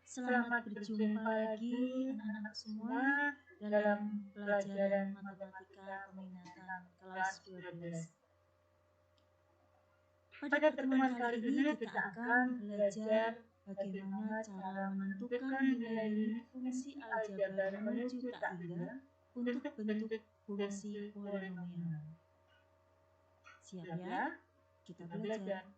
Selamat berjumpa lagi anak-anak semua dalam pelajaran matematika peminatan kelas 12. Pada pertemuan kali ini kita akan belajar bagaimana cara menentukan nilai fungsi aljabar menuju tak hingga untuk bentuk fungsi polinomial. Siap ya? Kita belajar.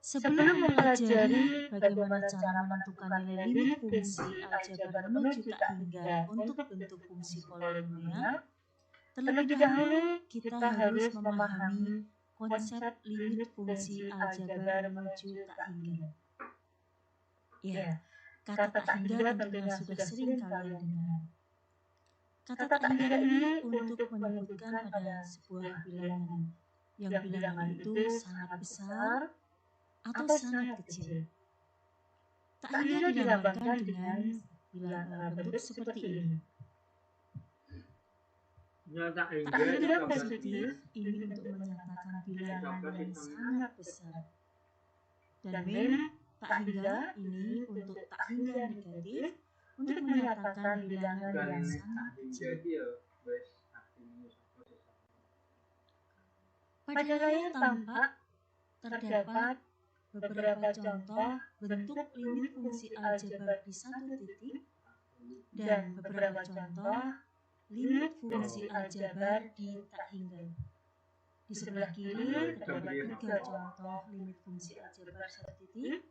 Sebelum mempelajari bagaimana cara menentukan nilai limit fungsi aljabar menuju tak hingga untuk bentuk fungsi polinomial, terlebih dahulu kita harus memahami konsep limit fungsi aljabar menuju tak hingga. Ya, kata tak hingga tentunya sudah sering kalian dengar. Kata tak hingga ini untuk menyebutkan pada sebuah bilangan, yang bilangan itu sangat besar atau sangat kecil. Tak hingga dilambangkan dengan bentuk seperti ini. Tak hingga positif ini untuk menyatakan bilangan yang sangat besar. Dan min tak hingga ini untuk tak hingga negatif untuk menyatakan bilangan yang sangat kecil. Pada layar tampak terdapat beberapa contoh bentuk limit fungsi aljabar di satu titik dan beberapa contoh limit fungsi aljabar di tak hingga. Di sebelah kiri terdapat 3 contoh limit fungsi aljabar satu titik,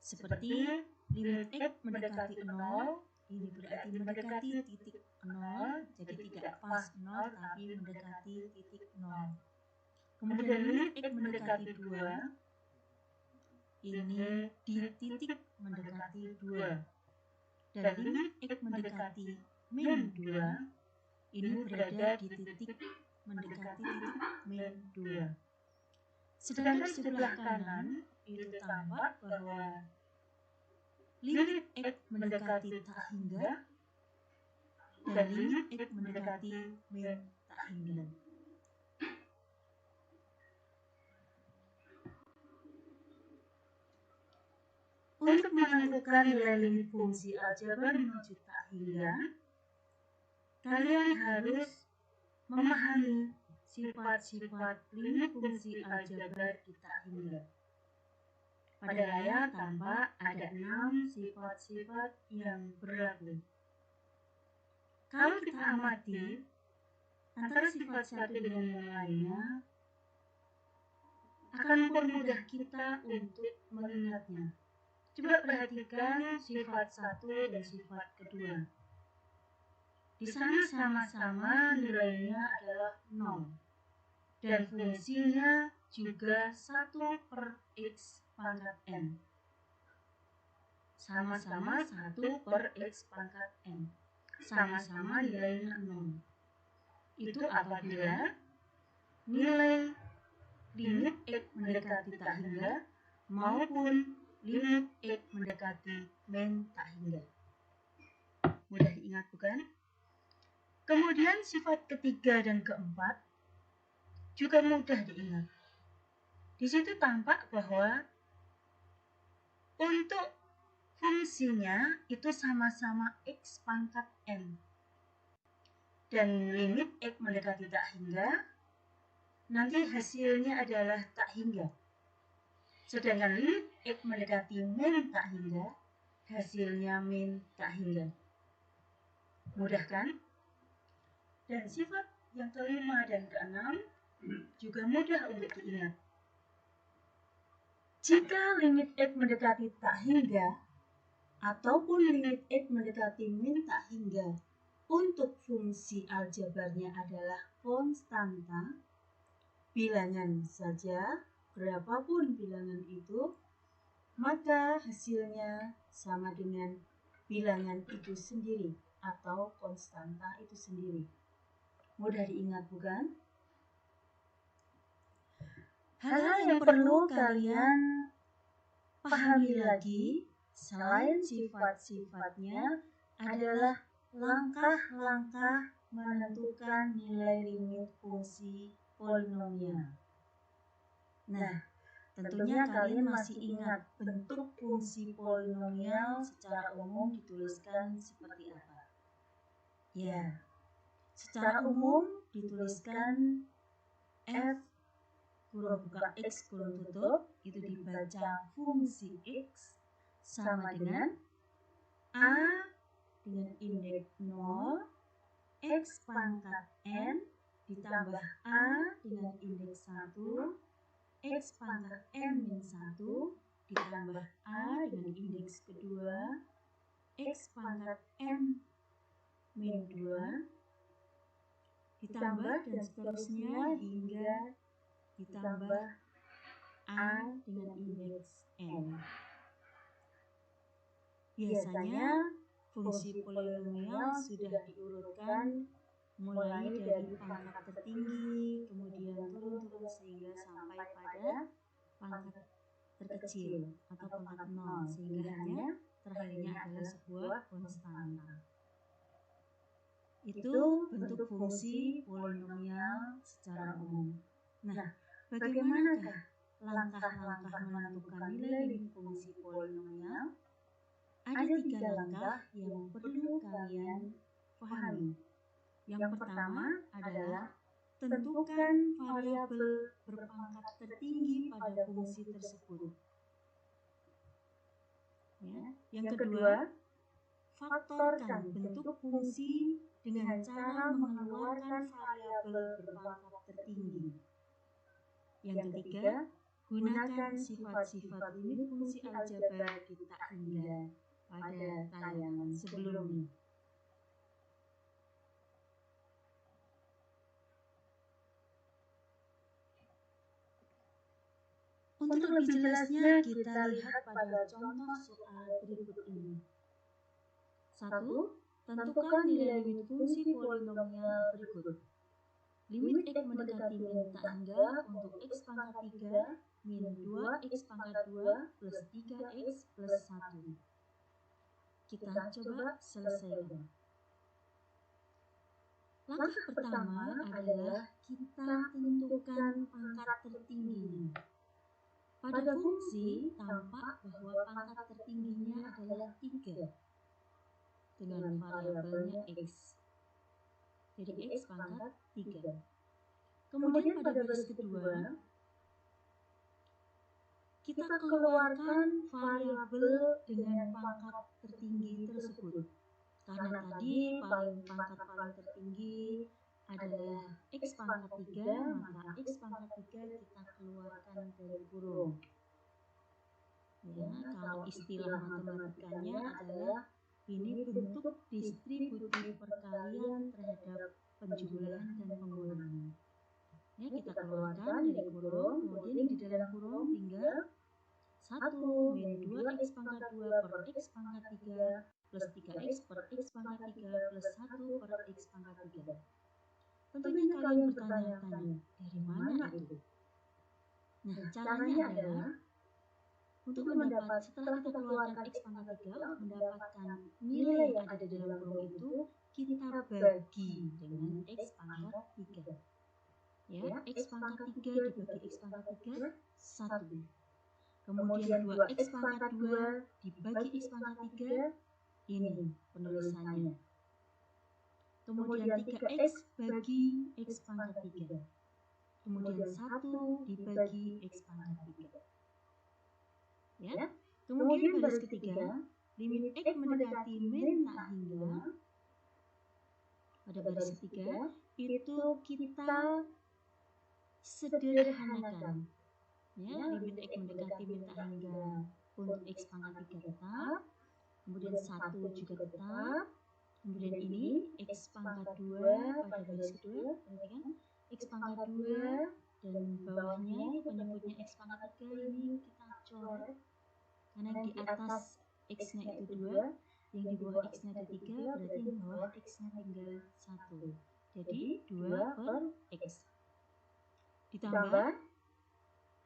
seperti limit x mendekati 0, ini berarti mendekati titik 0, jadi tidak pas 0 tapi mendekati titik 0. Kemudian limit x mendekati 2, ini di titik mendekati 2, dan limit x mendekati min 2 ini berada di titik mendekati titik min 2. Sedangkan di sebelah kanan itu tampak bahwa limit x mendekati tak hingga dan limit x mendekati min tak hingga. Untuk menentukan nilai limit fungsi aljabar menuju tak hingga, kalian harus memahami sifat-sifat limit fungsi aljabar di tak hingga. Pada layar tampak ada 6 sifat-sifat yang berlaku. Kalau kita amati antara sifat satu dengan yang lainnya, akan mempermudah kita untuk mengingatnya. Coba perhatikan sifat satu dan sifat kedua. Di sana sama-sama nilainya adalah 0 dan fungsinya juga 1 per x pangkat n. Sama-sama 1 per x pangkat n. Sama-sama nilainya 0. Itu apabila nilai limit x mendekati tak hingga maupun limit x mendekati min tak hingga. Mudah diingat bukan? Kemudian sifat ketiga dan keempat juga mudah diingat. Di situ tampak bahwa untuk fungsinya itu sama-sama x pangkat n. Dan limit x mendekati tak hingga, nanti hasilnya adalah tak hingga. Sedangkan limit x mendekati min tak hingga, hasilnya min tak hingga. Mudah kan? Dan sifat yang kelima dan keenam juga mudah untuk diingat. Jika limit x mendekati tak hingga ataupun limit x mendekati min tak hingga untuk fungsi aljabarnya adalah konstanta, bilangan saja, berapapun bilangan itu, maka hasilnya sama dengan bilangan itu sendiri atau konstanta itu sendiri. Mudah diingat bukan? Hal-hal yang perlu kalian pahami lagi selain sifat-sifatnya adalah langkah-langkah menentukan nilai limit fungsi polinomial. Nah, Tentunya kalian masih ingat bentuk fungsi polinomial secara umum dituliskan seperti apa? Ya, secara umum dituliskan f kurung buka x kurung tutup itu dibaca fungsi x sama dengan a dengan indeks 0 x pangkat n ditambah a dengan indeks 1 x pangkat n min 1 ditambah a dengan indeks kedua x pangkat n min 2 ditambah dan seterusnya hingga ditambah a dengan indeks n. Biasanya fungsi polinomial sudah diurutkan mulai dari pangkat tertinggi, kemudian turun-turun sehingga sampai pada pangkat terkecil atau pangkat 0, sehingga hanya terakhirnya adalah sebuah konstanta. Itu bentuk fungsi polinomial secara umum. Nah, bagaimanakah langkah-langkah menentukan nilai limit fungsi polinomial? Ada 3 langkah yang perlu kalian pahami. Yang pertama adalah tentukan variabel berpangkat tertinggi pada fungsi tersebut. Ya. Yang kedua, faktorkan bentuk fungsi dengan cara mengeluarkan variabel berpangkat tertinggi. Yang ketiga, gunakan sifat-sifat limit fungsi aljabar di tak hingga pada tayangan sebelumnya. Untuk lebih jelasnya, kita lihat pada contoh soal berikut ini. 1. Tentukan nilai limit fungsi polinomial berikut. Limit x mendekati min tak hingga untuk x pangkat 3 min 2x pangkat 2 plus 3x plus 1. Kita coba selesaikan. Langkah pertama adalah kita tentukan pangkat tertingginya. Pada fungsi tampak bahwa pangkat tertingginya adalah 3 dengan variabelnya x. Jadi x pangkat 3. Kemudian pada baris kedua, kita keluarkan variabel dengan pangkat tertinggi tersebut. Karena tadi pangkat paling tertinggi adalah x pangkat 3, maka x pangkat 3 kita keluarkan dari kurung. Ya, kalau istilah matematikanya adalah ini bentuk distributif perkalian terhadap penjumlahan dan pengulangan. Ya, kita keluarkan dari kurung, kemudian di dalam kurung tinggal 1 min 2x pangkat 2 per x pangkat 3 plus 3x per x pangkat 3 plus 1 per x pangkat 3. Tentunya kalian bertanya-tanya, dari mana itu? Nah, caranya adalah untuk mendapat, setelah kita keluarkan x pangkat 3, untuk mendapatkan nilai yang ada di dalam kurung itu, kita bagi dengan x pangkat 3. Ya, x pangkat 3 dibagi x pangkat 3, 1. Kemudian 2x pangkat 2 dibagi x pangkat 3, ini penulisannya. Kemudian 3x bagi x pangkat 3. Kemudian 1 dibagi x pangkat 3. Ya. Kemudian baris ketiga, limit x mendekati min tak hingga. Pada baris ketiga, itu kita sederhanakan. Ya, limit x mendekati min tak hingga untuk x pangkat 3 tetap. Kemudian 1 juga tetap. Kemudian ini x pangkat 2 pada baris kedua, perhatikan x pangkat 2 dan bawahnya ini penyebutnya x pangkat 3 ini kita coret. Karena yang di atas x-nya itu 2, yang di bawah x-nya ada 3, berarti yang bawah x-nya tinggal 1. Jadi 2 per x. Ditambah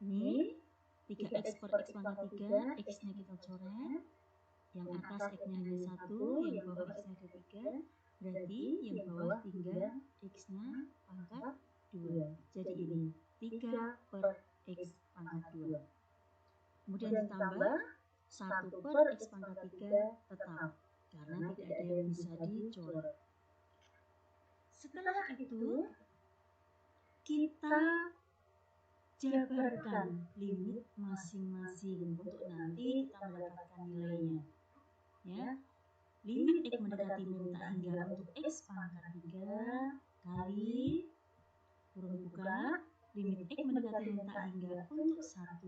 ini 3x per x pangkat 3, x-nya kita coret. Yang atas x-nya hanya 1, yang bawah x-nya ada 3, berarti yang bawah tinggal x-nya pangkat 2. Jadi ini 3 per x pangkat 2. Kemudian ditambah 1 per X pangkat 3 tetap, karena tidak ada yang bisa dicoret. Setelah itu, kita jabarkan limit masing-masing untuk nanti kita mendapatkan nilainya. Ya, limit X mendekati min tak hingga untuk X pangkat 3 kali kurung buka limit X mendekati min tak hingga untuk 1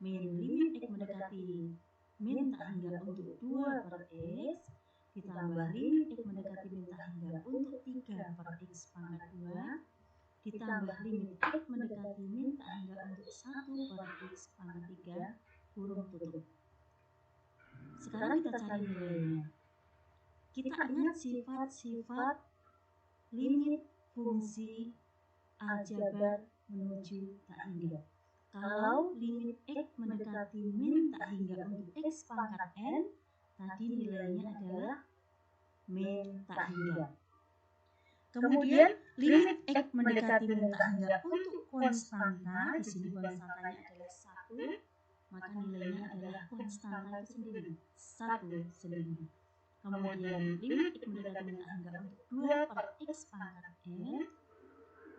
min limit X mendekati min tak hingga untuk 2 per X ditambah limit X mendekati min tak hingga untuk 3 per X pangkat 2 ditambah limit X mendekati min tak hingga untuk 1 per X pangkat 3 kurung tutup. Sekarang kita cari nilainya. Kita ingat sifat-sifat limit fungsi aljabar menuju tak hingga. Kalau limit X mendekati min tak hingga untuk X pangkat N, tadi nilainya adalah min tak hingga. Kemudian limit X mendekati min tak hingga untuk konstanta, di sini konstantanya adalah 1, maka nilainya adalah konstanta itu sendiri, 1 sendiri. Kemudian limit X mendekati min tak hingga untuk 2 per X pangkat N,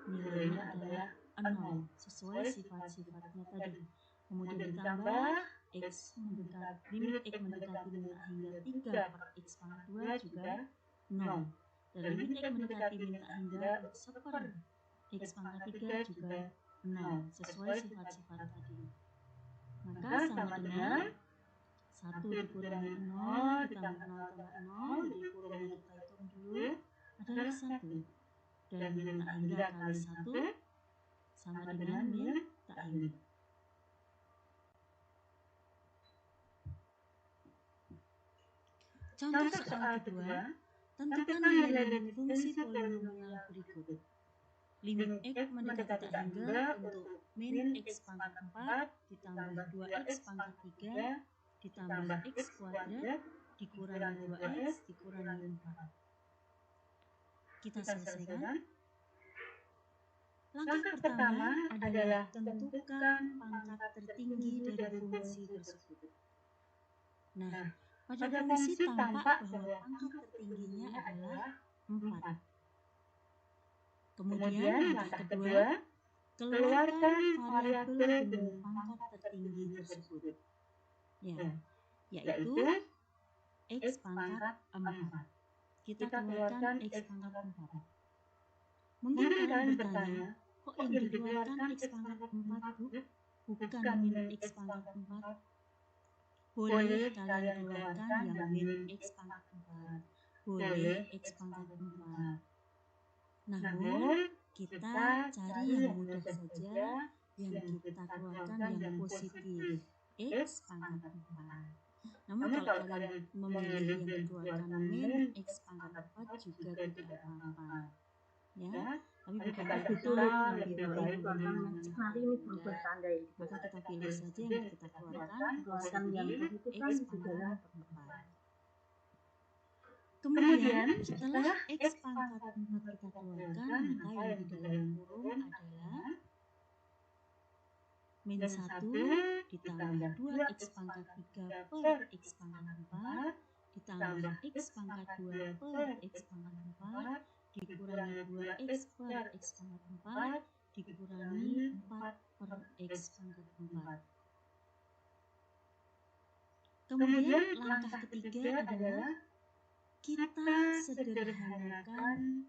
nilainya adalah 0, sesuai sifat-sifatnya tadi. Kemudian ditambah X mendekati, limit X mendekati min tak hingga 3 per X pangkat 2 juga 0. Dan limit X mendekati min tak hingga untuk 1/per X pangkat 3 juga 0, sesuai sifat-sifat tadi. Maka sama dengan 1 dikurangi 0 ditambah 0 tambah 0, jadi kurungnya kita hitung dulu adalah 1. Dan min tak hingga kali 1 sama dengan min tak hingga. Contoh soal kedua, tentukan nilai limit fungsi polinomial berikut. Limit X mendekati tak hingga untuk min X pangkat 4 ditambah 2X pangkat 3 ditambah X kuadrat dikurangi 2X dikurangi 4. Kita selesaikan. Langkah pertama adalah tentukan pangkat tertinggi dari fungsi tersebut. Nah, pada fungsi tampak bahwa pangkat tertingginya adalah 4. Kemudian langkah kedua, keluarkan variabel dengan pangkat tertinggi tersebut, yaitu X pangkat 4. Kita keluarkan X pangkat 4. Mungkin kalian bertanya, kok yang dikeluarkan X pangkat 4 Bu? Bukan min X pangkat 4? Boleh kalian keluarkan yang min X pangkat 4. Boleh X pangkat 4. Namun, kita cari yang mudah saja, yang kita keluarkan yang positif, X pangkat 4. Namun kalau kalian memilih yang dikeluarkan min X pangkat 4 juga tidak apa-apa. Ya, tapi bukan Islam lebih baik menggunakan nanti ini berubah tanda ya. maka kita pilih saja yang kita keluarkan positif X pangkat 4. Kemudian setelah X pangkat 4 kita keluarkan, maka yang di dalam kurung adalah min 1 ditambah 2X pangkat 3 per X pangkat 4 ditambah X pangkat 2 per X pangkat 4 dikurangi 2X per X pangkat 4 dikurangi 4 per X pangkat 4. Kemudian langkah ketiga adalah kita sederhanakan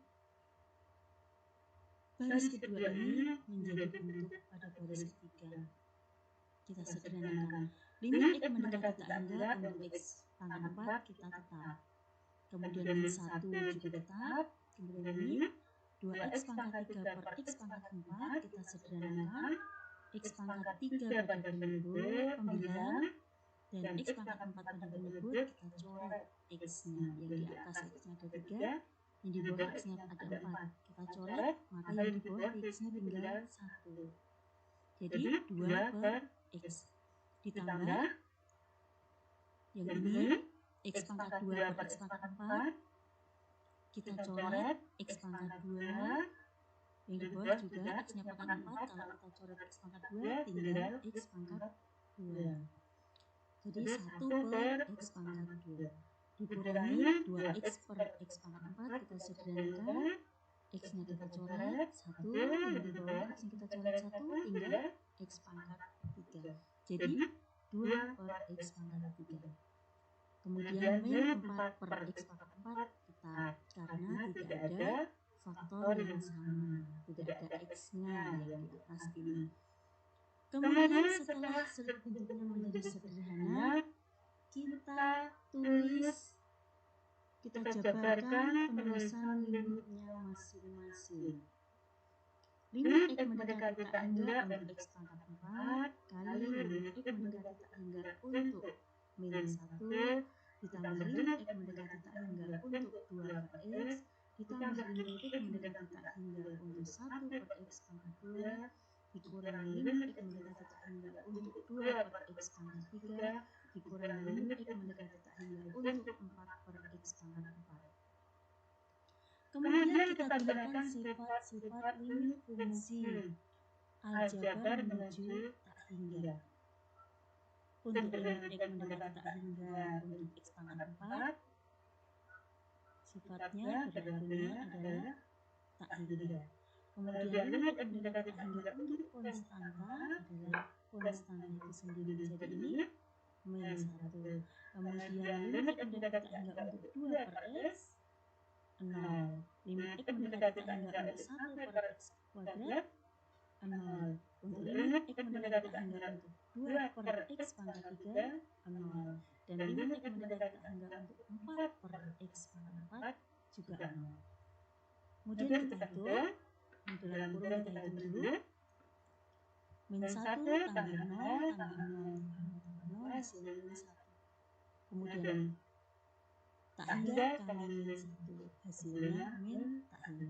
baris kedua ini menjadi bentuk pada baris ketiga. Kita sederhanakan. Limit X mendekati tak hingga untuk X pangkat 4 kita tetap. Kemudian min 1 juga tetap. Kemudian ini 2X pangkat 3 per X pangkat 4 kita sederhanakan. X pangkat 3 pada penyebut pembilang. Dan X pangkat 4 pada penyebut kita coret X-nya. Yang di atas X-nya ada 3. Yang di bawah X-nya ada 4. Kita coret, maka yang di bawah X-nya tinggal 1. Jadi 2 per X. Ditambah yang ini X pangkat 2 per X pangkat 4. Kita coret X pangkat 2. Yang di bawah juga X-nya pangkat 4. Kalau kita coret X pangkat 2 tinggal X pangkat 2. Jadi 1 per X pangkat 2 dikurangi 2X per X pangkat 4, kita sederhanakan, X-nya kita coret 1, yang di bawah X-nya kita coret 1, tinggal X pangkat 3. Jadi 2 per X pangkat 3. Kemudian min 4 per X pangkat 4 tetap, karena tidak ada faktor yang sama, tidak ada X-nya yang di atas ini. Kemudian setelah bentuknya menjadi sederhana, kita jabarkan penulisan limitnya masing-masing. Limit X mendekati tak hingga untuk X pangkat 4 kali limit X mendekati tak hingga untuk min 1 ditambah limit X mendekati tak hingga untuk 2 per X ditambah limit X mendekati tak hingga untuk 1 per X pangkat 2 dikurangi limit X mendekati tak hingga untuk 2 per X pangkat 3 dikurangi limit X mendekati tak hingga untuk 4 per X pangkat 4. Kemudian kita gunakan sifat-sifat limit fungsi aljabar menuju tak hingga. Untuk limit X mendekati tak hingga untuk X pangkat 4, sifatnya berlakunya adalah tak hingga. Kemudian limit X mendekati tak hingga untuk konstanta adalah konstanta itu sendiri, jadi ini min 1. Kemudian limit X mendekati tak hingga untuk 2 per X 0. Limit X mendekati tak hingga untuk 1 per X kuadrat 0. Untuk limit X mendekati tak hingga untuk 2 per X pangkat 3 0. Dan limit X mendekati tak hingga untuk 4 per X pangkat 4 juga 0. Kemudian kita hitung, dalam kurung kita hitung dulu. Min 1 tambah 0 tambah 0 tambah 0 hasilnya min 1. Kemudian tak hingga kali min 1 hasilnya min tak hingga.